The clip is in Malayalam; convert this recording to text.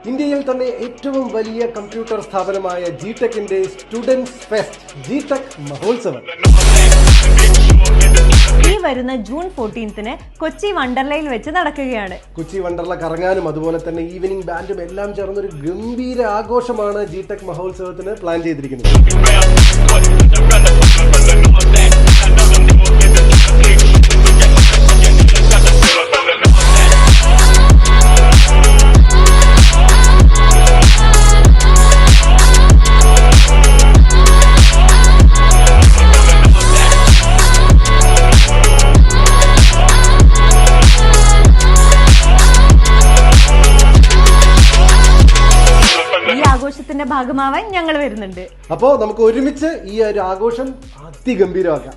ഇന്ത്യയിൽ തന്നെ ഏറ്റവും വലിയ കമ്പ്യൂട്ടർ സ്ഥാപനമായ ജിടെക്കിന്റെ സ്റ്റുഡൻസ് ഫെസ്റ്റ് ജിടെക് മഹോത്സവം ഈ വരുന്ന ജൂൺ 14-ന് കൊച്ചി വണ്ടർലയിൽ വെച്ച് നടക്കുകയാണ്. കൊച്ചി വണ്ടർല കറങ്ങാനും അതുപോലെ തന്നെ ഈവനിംഗ് ബാൻഡും എല്ലാം ചേർന്നൊരു ഗംഭീര ആഘോഷമാണ് ജിടെക് മഹോത്സവത്തിന് പ്ലാൻ ചെയ്തിരിക്കുന്നത്. ആഘോഷത്തിന്റെ ഭാഗമാവാൻ ഞങ്ങൾ വരുന്നുണ്ട്. അപ്പോൾ നമുക്ക് ഒരുമിച്ച് ഈ ഒരു ആഘോഷം അതിഗംഭീരമാക്കാം.